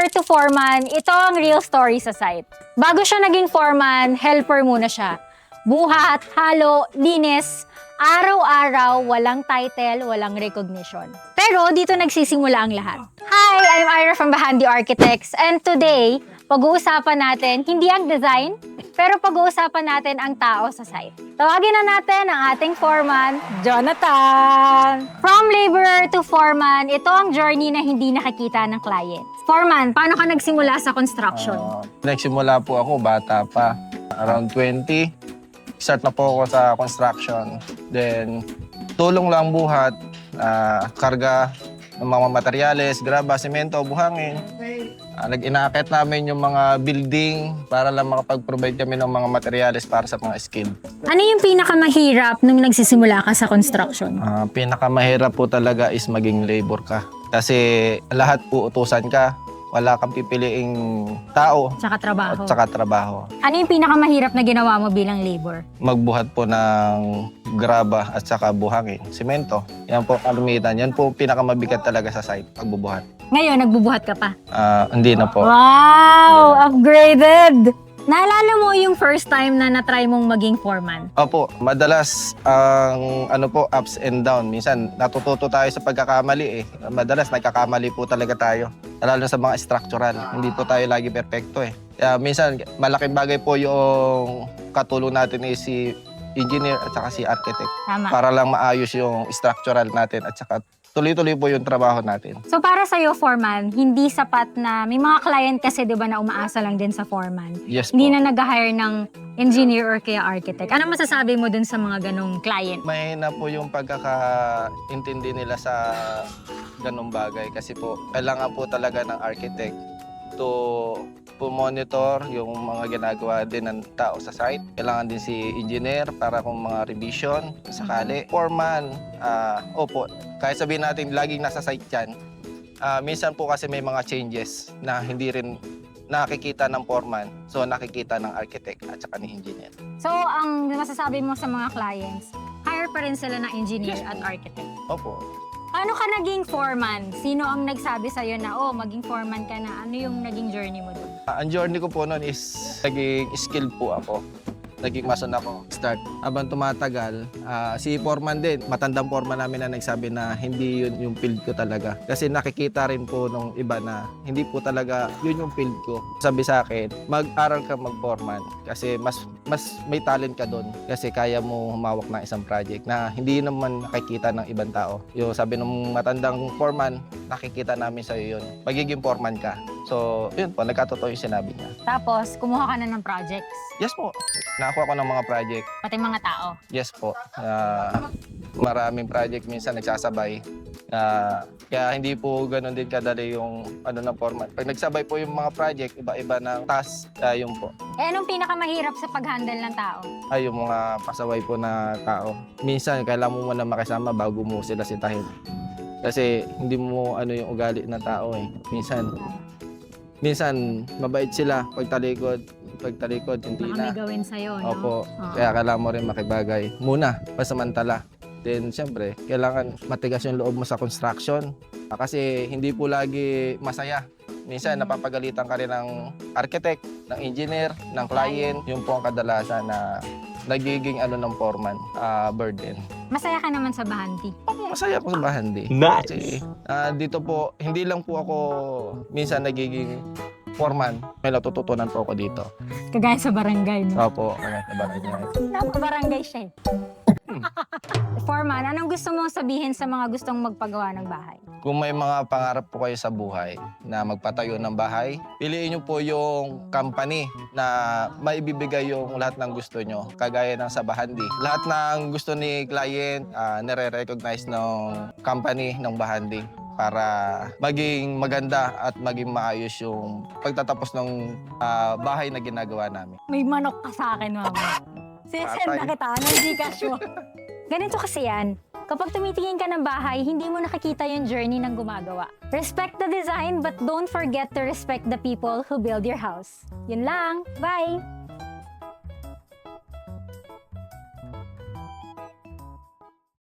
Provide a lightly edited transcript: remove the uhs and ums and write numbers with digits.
laborer to foreman, ito ang real story sa site. Bago siya naging foreman, helper muna siya. Buhat, halo, linis, araw-araw, walang title, walang recognition. Pero dito nagsisimula ang lahat. Hi, I'm Ira from Bahandi Architects, and today, pag-uusapan natin hindi ang design, pero pag-uusapan natin ang tao sa site. Tawagin na natin ang ating foreman, Jonathan! From laborer to foreman, ito ang journey na hindi nakikita ng client. Foreman, paano ka nagsimula sa construction? Nagsimula po ako, bata pa. Around 20, start na po ako sa construction. Then, tulong lang buhat, karga ng mga materyales, graba, semento, buhangin. Nag-inaakit namin yung mga building para lang makapag-provide kami ng mga materyales para sa mga skill. Ano yung pinakamahirap nung nagsisimula ka sa construction? Pinakamahirap po talaga is maging labor ka. Kasi lahat po utusan ka, wala kang pipiliing tao Tsaka trabaho. at saka trabaho. Ano yung pinakamahirap na ginawa mo bilang labor? Magbuhat po ng graba at saka buhangin, semento. Yan po kalimitan. Yan po pinakamabigat talaga sa site, pagbubuhat. Ngayon, nagbubuhat ka pa. Hindi na po. Wow! Upgraded! Naalala mo yung first time na na-try mong maging foreman? Opo, madalas ang ups and down. Minsan natututo tayo sa pagkakamali eh. Madalas nagkakamali po talaga tayo. Lalo sa mga structural. Hindi po tayo lagi perfecto eh. Kaya minsan malaking bagay po yung katulong natin is si engineer at saka si architect. Tama. Para lang maayos yung structural natin at saka tuloy-tuloy po yung trabaho natin. So para sa'yo, foreman, hindi sapat na may mga client kasi 'di ba na umaasa lang din sa foreman. Yes po. Hindi na nag-hire ng engineer or kaya architect. Ano masasabi mo dun sa mga ganong client? Mahina po yung pagkakaintindi nila sa ganong bagay kasi po kailangan po talaga ng architect to monitor yung mga ginagawa din ng tao sa site. Kailangan din si engineer para kung mga revision sakali. Foreman, opo, kahit sabihin natin laging nasa site yan, minsan po kasi may mga changes na hindi rin nakikita ng foreman. So nakikita ng architect at saka ni engineer. So ang masasabi mo sa mga clients, hire pa rin sila ng engineer at architect. Opo. Paano ka naging foreman? Sino ang nagsabi sa'yo na, maging foreman ka na? Ano yung naging journey mo doon? Ang journey ko po noon is naging skill po ako. Naging mason ako. Start. Habang tumatagal, si foreman din, matandang foreman namin na nagsabi na hindi yun yung field ko talaga. Kasi nakikita rin po nung iba na hindi po talaga yun yung field ko. Sabi sa akin, mag-aral ka mag-foreman kasi mas may talent ka doon. Kasi kaya mo humawak ng isang project na hindi naman nakikita ng ibang tao. Yung sabi ng matandang foreman, nakikita namin sa'yo yun. Magiging foreman ka. So, yun po, nagkatotoo yung sinabi niya. Tapos, kumuha ka na ng projects, Yes po, nakakuha ko ng mga project. pati mga tao. Yes po. Maraming project minsan nagsasabay. Kaya hindi po ganoon din kadali yung ng format. Pag nagsabay po yung mga project, iba-iba ng task, yun po. Anong pinakamahirap sa pag-handle ng tao? Ay, yung mga pasaway po na tao. Minsan, kailangan mo muna makisama bago mo sila sitahin. Kasi hindi mo yung ugali ng tao eh. Minsan mabait sila pagtalikod, hindi Baka na. may gawin sa'yo, no? Opo, Oo. kaya kailangan mo rin makibagay. Muna, pasamantala. Then, siyempre, kailangan matigas yung loob mo sa construction. Kasi hindi po lagi masaya. Minsan, napapagalitan ka rin ng architect, ng engineer, ng client. Yun po ang kadalasan na nagiging ng foreman, burden. Masaya ka naman sa Bahandi. Masaya ako sa Bahandi. Nice! Kasi dito po, hindi lang po ako minsan nagiging foreman. May natututunan po ako dito. Kagaya sa barangay, no? Opo, sa barangay. Barangay siya. Foreman, anong gusto mong sabihin sa mga gustong magpagawa ng bahay? Kung may mga pangarap po kayo sa buhay na magpatayo ng bahay, piliin nyo po yung company na maibibigay yung lahat ng gusto nyo. Kagaya ng sa Bahandi. Lahat ng gusto ni client, nire-recognize ng company ng Bahandi para maging maganda at maging maayos yung pagtatapos ng bahay na ginagawa namin. May manok ka sa akin, mama. Sisend na kita ng Gcash mo. Ganito kasi yan. Kapag tumitingin ka ng bahay, hindi mo nakikita yung journey ng gumagawa. Respect the design, but don't forget to respect the people who build your house. Yun lang. Bye!